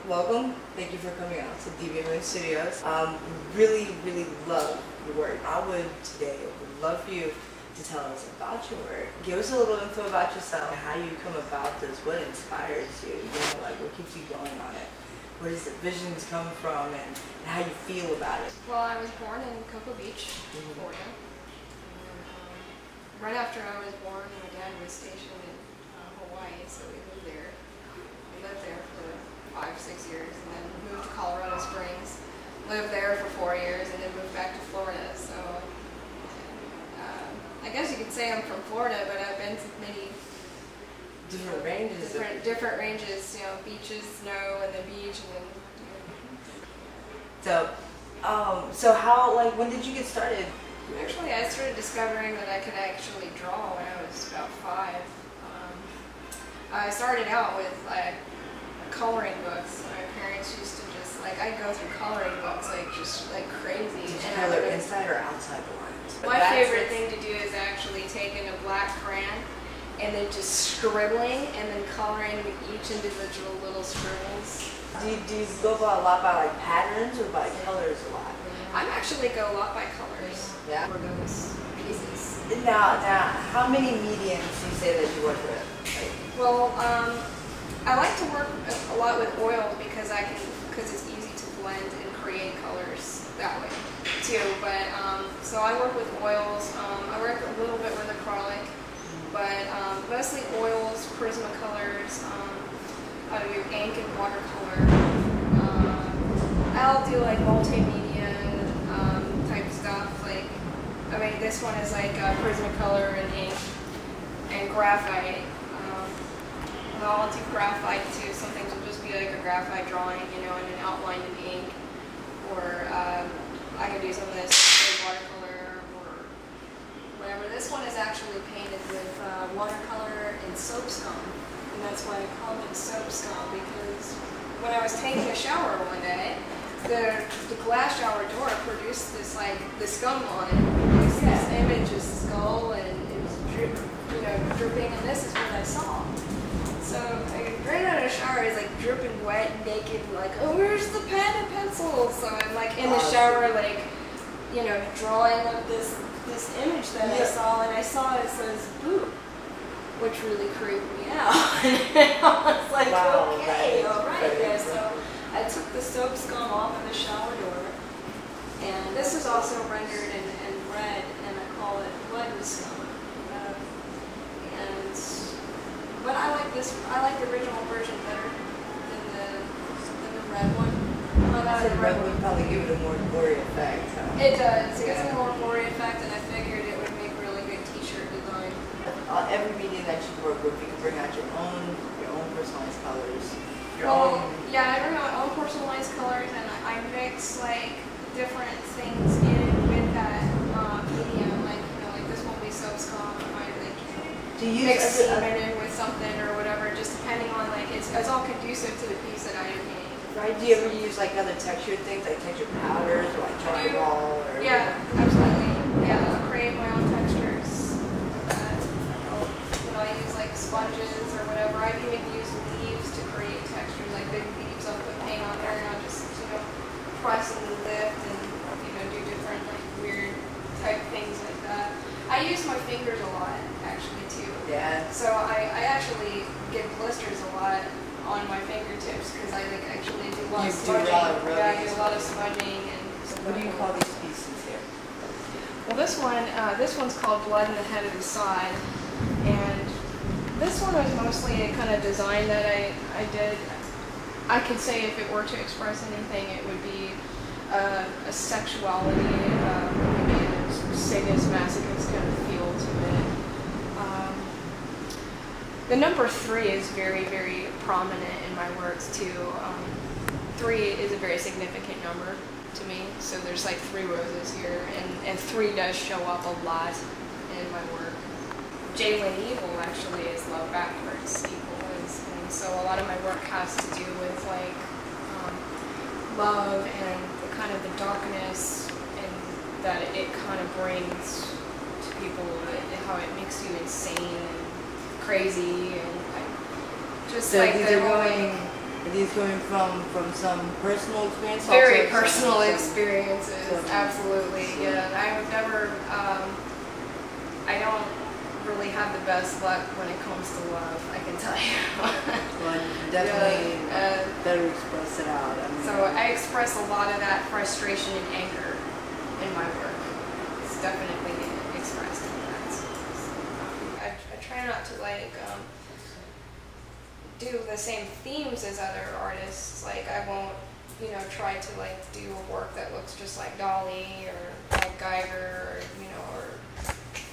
welcome. Thank you for coming out to JLynn Studios. Really love your work. I would love for you to tell us about your work. Give us a little info about yourself, how you come about this, what inspires you, like what keeps you going on it. Where does the visions come from and how you feel about it? Well, I was born in Cocoa Beach, Florida. And, right after I was born, my dad was stationed in Hawaii, so we moved there. We lived there for 5-6 years, and then moved to Colorado Springs. Lived there for 4 years, and then moved back to Florida. So I guess you could say I'm from Florida, but I've been to many different ranges. Different ranges, beaches, snow, and the beach, and then. So how, when did you get started? Actually, I started discovering that I could actually draw when I was about 5. I started out with coloring books. My parents used to just I'd go through coloring books just crazy. Did you color inside or outside the lines? My favorite thing to do is actually taking a black crayon and then just scribbling and then coloring each individual little scribbles. Do you go a lot by patterns or by colors a lot? I actually go a lot by colors. Yeah. For those pieces. Now, how many mediums do you say that you work with? Well, I like to work a lot with oils because it's easy to blend and create colors that way too. But so I work with oils. I work a little bit with acrylic, but mostly oils, Prismacolors. I do ink and watercolor. I'll do multimedia type stuff. This one is Prismacolor and ink and graphite. I'll do graphite too. Some things will just be a graphite drawing, and an outline in ink. Or I can do some of this with watercolor or whatever. This one is actually painted with watercolor and soap scum. And that's why I call it soap scum, because when I was taking a shower one day, the glass shower door produced this the scum on it. This image of skull, and it was dripping, and this is what I saw. So right out of the shower is dripping wet, naked, oh, where's the pen and pencil? So I'm in the shower, drawing of this image that I saw, and I saw it says boo, which really creeped me out. I was wow, okay, all right there. So I took the soap scum off of the shower door, and this is also rendered in red, and I call it blood scum. But I like the original version better than the red one. The red one would probably give it a more gory effect. It does. It gives it a more gory effect, and I figured it would make really good t-shirt design. Every medium that you work with, you can bring out your own personalized colors. Yeah, I bring out my own personalized colors, and I mix different things in with that medium. This one will be soap scum. Do you mix semen in with something or whatever, just depending on it's all conducive to the piece that I am painting. Right? Do you ever use other textured things, textured powders or drywall? Or yeah, absolutely. Yeah, I'll create my own textures. I'll use sponges or whatever. I even use leaves to create textures, big leaves. I'll put paint on there and I'll just press and lift and do different weird type things like that. I use my fingers a lot actually too. Yeah. So I actually get blisters a lot on my fingertips because I actually do a lot of smudging. I do a lot of smudging and. What do you call these pieces here? Well, this one's called Blood in the Head of the Side, and this one was mostly a kind of design that I did. I could say if it were to express anything, it would be a sexuality, maybe a sadist, masochist kind of feel to it. The number 3 is very, very prominent in my works too. 3 is a very significant number to me. So there's 3 roses here, and 3 does show up a lot in my work. JLynn Evol actually is love backwards. Evil is, and so a lot of my work has to do with love and the darkness, and that it kind of brings to people, how it makes you insane and crazy, and just so these are going Are these coming from some personal experience? Very personal experiences, absolutely. Yeah, I would never. I don't really have the best luck when it comes to love. I can tell you. Well, you definitely better express it out. I mean, so I express a lot of that frustration and anger in my work. It's definitely expressed in that. So, I try not to like do the same themes as other artists. Like I won't, try to like do a work that looks just like Dali or like Geiger,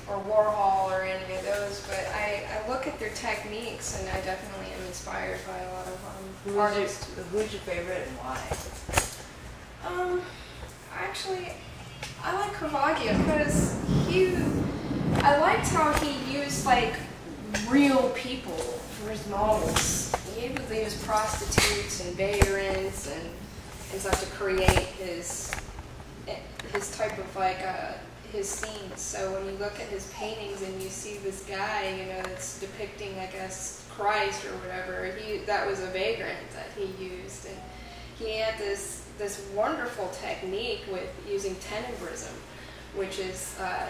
or Warhol or any of those. But I look at their techniques, and I definitely am inspired by a lot of artists. Who's your favorite and why? Actually, I like Caravaggio because I liked how he used like real people for his models. He would use prostitutes and vagrants and stuff to create his type of like his scenes. So when you look at his paintings and you see this guy, that's depicting, I guess, Christ or whatever, that was a vagrant that he used, and he had this wonderful technique with using tenebrrism, which is a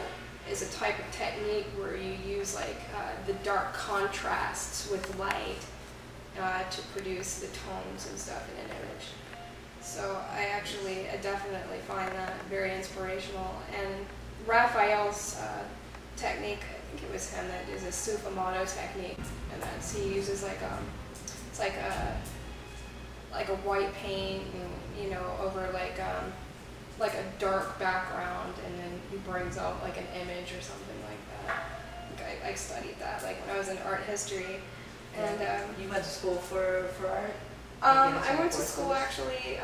type of technique where you use like the dark contrasts with light to produce the tones and stuff in an image. So I definitely find that very inspirational. And Raphael's technique, I think it was him that is a sfumato technique, and he uses like it's like a white paint, over like a dark background, and then he brings out like an image or something like that. I studied that like when I was in art history. And you went to school for art? I went to school actually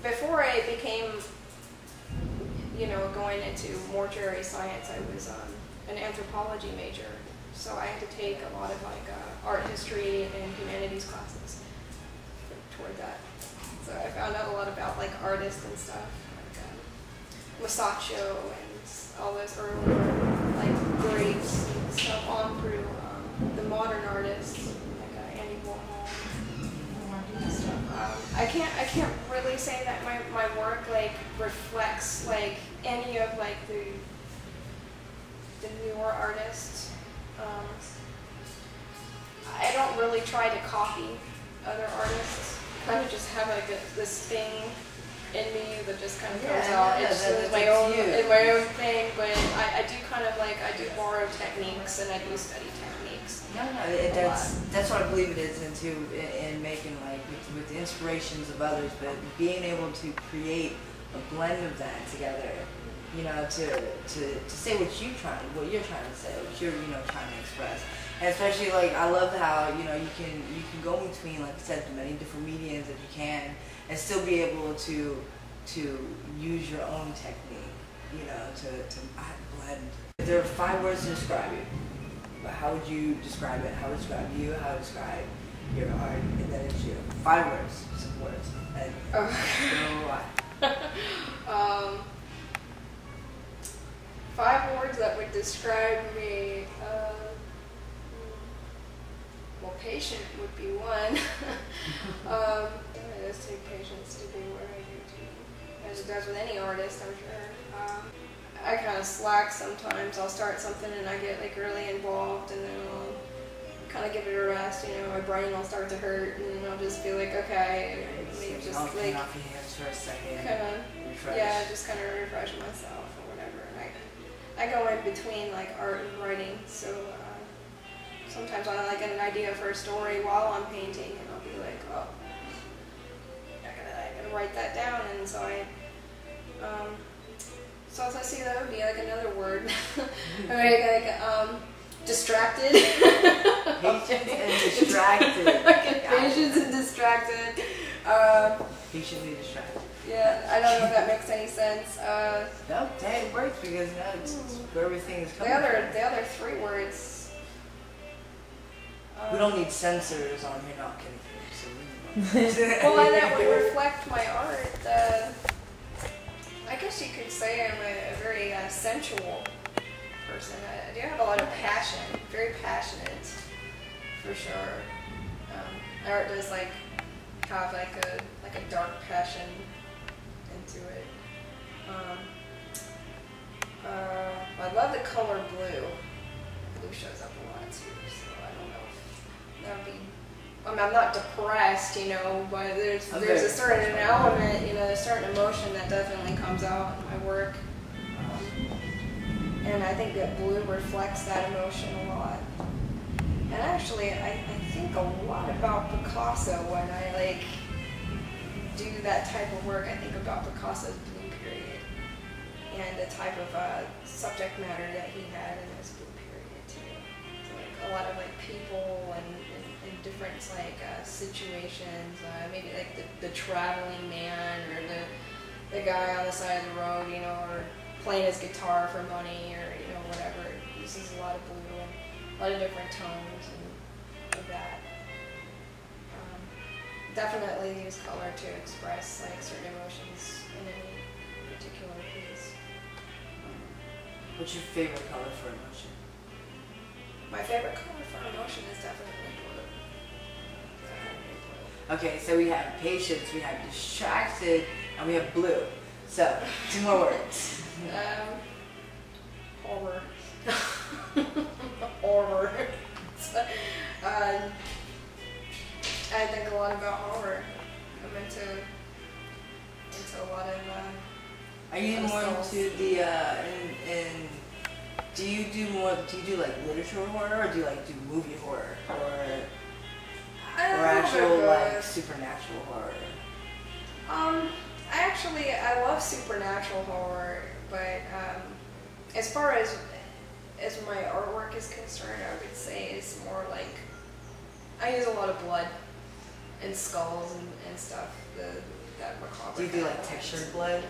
before I became, going into mortuary science. I was an anthropology major, so I had to take a lot of like art history and humanities classes toward that. So I found out a lot about like artists and stuff, like Masaccio and all those earlier like greats and stuff on through the modern artists like Andy Warhol and stuff. I can't really say that my work like reflects like any of like the newer artists. I don't really try to copy other artists. I kind of just have like this thing in me that just kind of comes out. It's my own thing, but I do kind of like, I do borrow techniques and I do study techniques. That's what I believe it is in making like with the inspirations of others, but being able to create a blend of that together, to say what you're trying to say, what you're trying to express. And especially like I love how you can go between, like I said, the many different mediums that you can, and still be able to use your own technique, to blend. If there are 5 words to describe you, how would you describe it? How would you describe you? How would you describe your art? And then it's you. 5 words, some words, and why. 5 words that would describe me. Well, patient would be one. It does take patience to do what I do too, as it does with any artist, I'm sure. I kind of slack sometimes. I'll start something and I get like really involved, and then I'll kind of give it a rest. My brain will start to hurt, and then I'll just be like, okay, let me just like off your hands for a second. Just kind of refresh myself or whatever. And I go in between like art and writing, so. Sometimes I like get an idea for a story while I'm painting, and I'll be like, oh, I gotta write that down, and so so as I see that would be like another word, distracted. Patient and distracted. Patience and distracted. Patiently distracted. Yeah, I don't know if that makes any sense. No, it works because it's where everything is coming from. The other 3 words. We don't need censors on here, not kidding. Well, and that would reflect my art. I guess you could say I'm a very sensual person. I do have a lot of passion, very passionate, for sure. art does like have like a dark passion into it. I love the color blue. Blue shows up a lot too, so I don't know if that would be. I mean, I'm not depressed, you know, but there's a certain element, you know, a certain emotion that definitely comes out in my work, and I think that blue reflects that emotion a lot. And actually, I think a lot about Picasso when I like do that type of work. I think about Picasso's blue period and the type of subject matter that he had in his blue period too. So, like a lot of like people and different like situations. Maybe like the traveling man or the guy on the side of the road, you know, or playing his guitar for money or you know whatever. He uses a lot of blue and a lot of different tones and of that. Definitely use color to express like certain emotions in any particular piece. What's your favorite color for emotion? My favorite color for emotion is definitely blue. Okay, so we have patience, we have distracted, and we have blue. So, 2 more words. Horror. Horror. I think a lot about horror. I'm into a lot of. Are you more into the do you do like literature horror, or do you like do movie horror, or actual like supernatural horror? I love supernatural horror, but as far as my artwork is concerned, I would say it's more like I use a lot of blood and skulls and stuff. That macabre. Do you do like textured blood?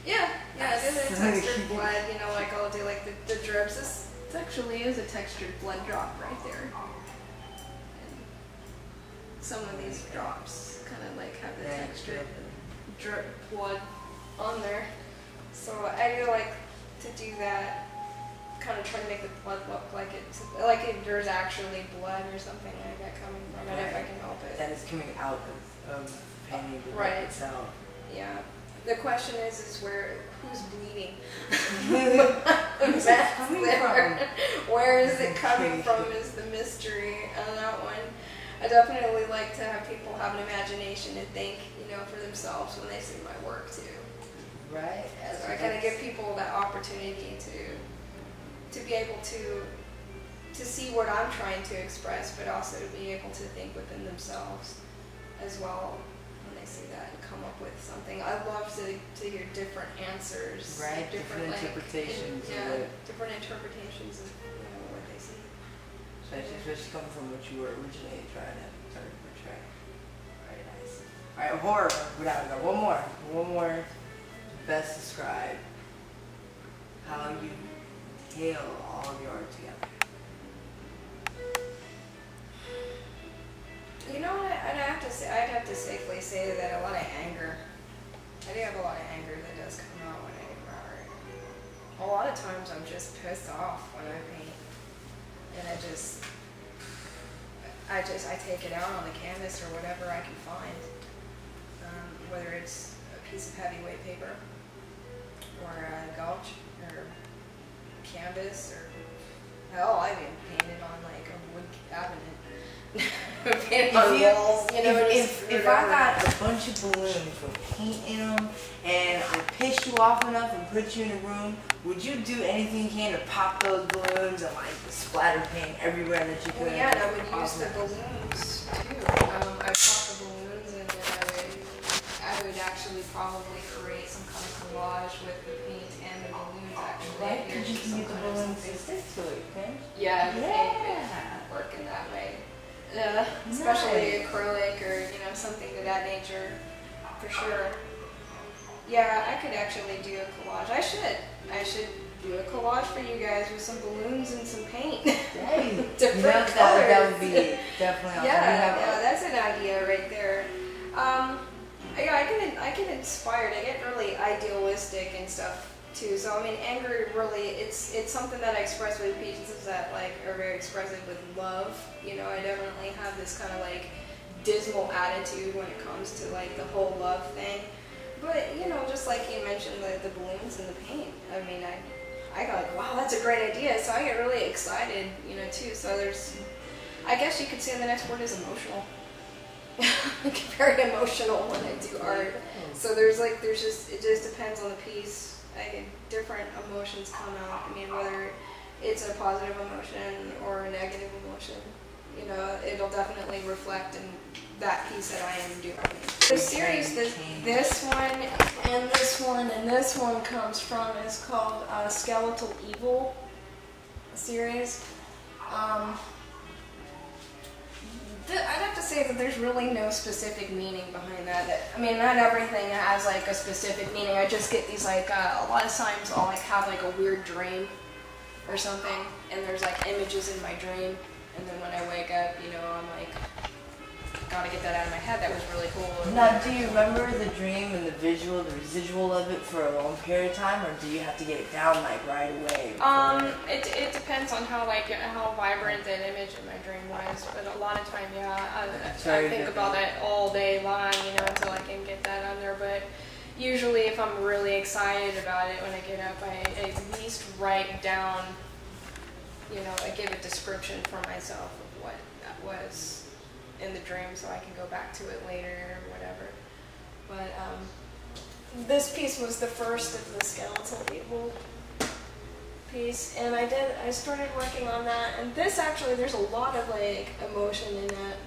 Yeah, I do the textured blood. You know, like I'll do like the drips. This actually is a textured blood drop right there. And some of these drops kind of like have the textured drip blood on there. So I do like to do that. Kind of try to make the blood look like there's actually blood or something like that coming from it if I can help it. That is coming out of painting the right itself. Yeah. The question is who's bleeding? Who's that coming from? Where is it coming from is the mystery on that one. I definitely like to have people have an imagination and think, you know, for themselves when they see my work too. Right. So I kind of give people that opportunity to be able to see what I'm trying to express, but also to be able to think within themselves as well when they see that and come up with something. I love to hear different answers. Right, different interpretations. Different interpretations of what they see. Especially coming from what you were originally trying to portray. Very nice. Alright, horror. We gotta go. One more. Best describe how you tail all of your art together. You know what? I'd have to safely say that a lot of anger. I do have a lot of anger that does come out when I draw art. A lot of times I'm just pissed off when I paint, and I take it out on the canvas or whatever I can find, whether it's a piece of heavyweight paper or a gouache or canvas, or hell, I even painted on like a wood cabinet. Painted on walls, you know. If I got a bunch of balloons with paint in them, and I pissed you off enough and put you in a room, would you do anything you can to pop those balloons and like splatter paint everywhere that you could? Well, yeah, and I would use the balloons too. I'd pop the balloons, and then I would actually probably create some kind of collage with the paint and the balloons actually. Right, because you can get the balloons to stick to it, okay? Yeah, the paint would work in that way. Especially acrylic or something to that nature, for sure. Yeah, I could actually do a collage. I should do a collage for you guys with some balloons and some paint. Different colors. That would be definitely awesome. Yeah, that's an idea right there. I can inspire. I get really idealistic and stuff too. So I mean, anger really, it's something that I express with pieces that like are very expressive with love. I definitely have this kind of like dismal attitude when it comes to like the whole love thing. But you know, just like you mentioned, the balloons and the paint. I mean, I got like, wow, that's a great idea. So I get really excited, you know, too. So there's, I guess you could say the next word is emotional. I get very emotional when I do art. So there's just, it just depends on the piece. I get different emotions come out. I mean, whether it's a positive emotion or a negative emotion, you know, it'll definitely reflect in that piece that I am doing. The series that this one and this one and this one comes from is called Skeletal Evil series. I'd have to say that there's really no specific meaning behind that. I mean, not everything has like a specific meaning. I just get these like, a lot of times I'll like have like a weird dream or something, and there's like images in my dream, and then when I wake up, you know, I'm like, gotta get that out of my head. That was really cool. Now, do you remember the dream and the visual, the residual of it for a long period of time, or do you have to get it down like right away? It depends on how vibrant that image in my dream was. But a lot of time, yeah, I think about it all day long, you know, until I can get that on there. But usually, if I'm really excited about it when I get up, I at least write down, you know, I give a description for myself of what that was in the dream, so I can go back to it later or whatever. But this piece was the first of the Skeletal Evil piece, and I started working on that, and this actually, there's a lot of like emotion in it.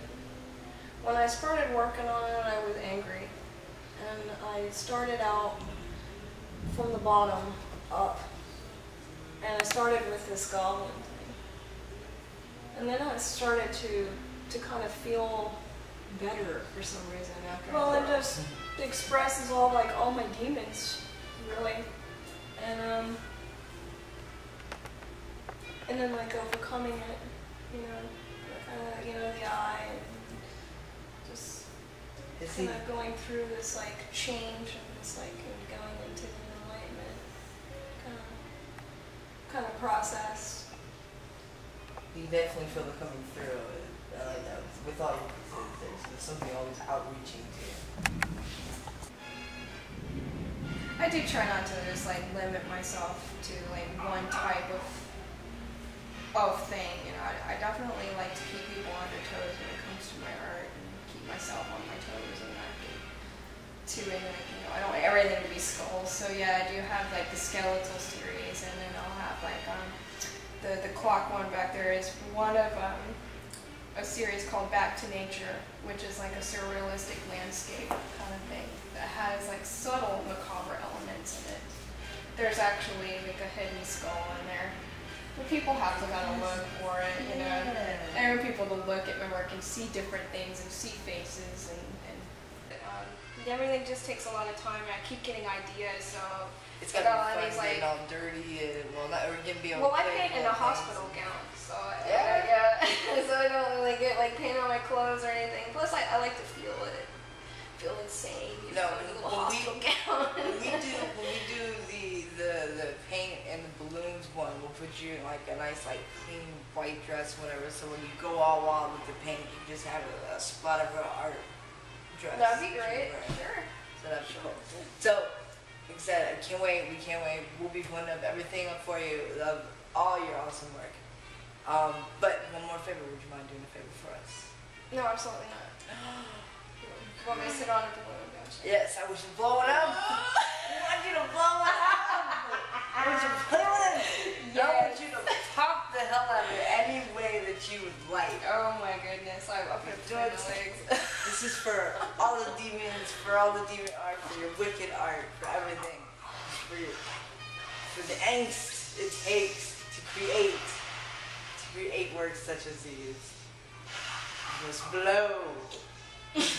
When I started working on it, I was angry, and I started out from the bottom up, and I started with this goblin thing, and then I started to kind of feel better for some reason after. Well, it just expresses all like all my demons, really, and then like overcoming it, you know, the eye, and just kind of going through this like change and this like going into the enlightenment kind of process. You definitely feel it coming through. I like that. With all your pieces, there's something always outreaching to you. I do try not to just like limit myself to like one type of thing. You know, I definitely like to keep people on their toes when it comes to my art, and keep myself on my toes, and not get too into it. You know, I don't want everything to be skulls. So yeah, I do have like the skeletal series, and then I'll have like the clock one back there is one of a series called Back to Nature, which is like a surrealistic landscape kind of thing that has like subtle macabre elements in it. There's actually like a hidden skull in there. But people have to kind of look for it, you know. I want people to look at my work and see different things and see faces, and everything just takes a lot of time. I keep getting ideas, so it's gotta be fun, like all dirty and well, I paint in a hospital gown, so yeah. So I don't really get like paint on my clothes or anything. Plus, I like to feel it, feel insane. You know, in a little hospital gown. When we do the paint and the balloons one, we'll put you in like a nice like clean white dress, whatever. So when you go all wild with the paint, you just have a spot of art dress. That'd be great. Sure. So that'd be cool. So. Like I said, I can't wait, we can't wait. We'll be putting up everything up for you of all your awesome work. But one more favor, would you mind doing a favor for us? No, absolutely not. You want me to sit on a balloon, don't you? Yes, I wish you blow it up. I want you to blow it up. I want you to play with it. Yes. I want you to pop the hell out of it any way that you would like. Oh my goodness, I'll put it between my legs. This is for all the demons, for all the demon art, for your wicked art, for everything. For the angst it takes to create works such as these. Just blow. That's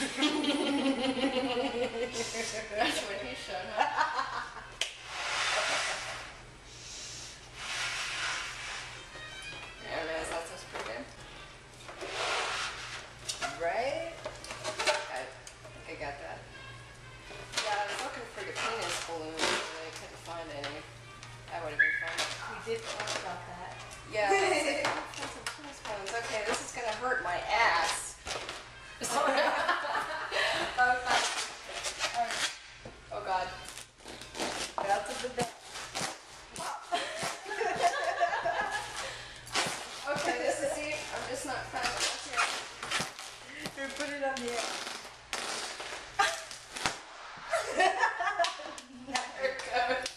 what he showed, huh? There it is, that's just pretty good. Right? I got that. Yeah, I was looking for the penis balloons, but I couldn't find any. That would have been fun. We did talk about that. Yeah, I was like, oh, some penis balloons. Okay, this is gonna hurt my ass. Yeah. There it goes.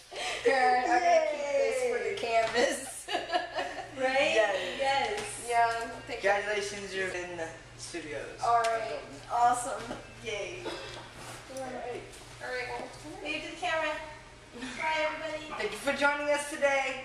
Here, I'm gonna keep this for the canvas. Right? Yes. Yeah. Congratulations, you're in the studios. Alright. Awesome. Yay. Alright. Alright. Wave to the camera. Bye, everybody. Thank you for joining us today.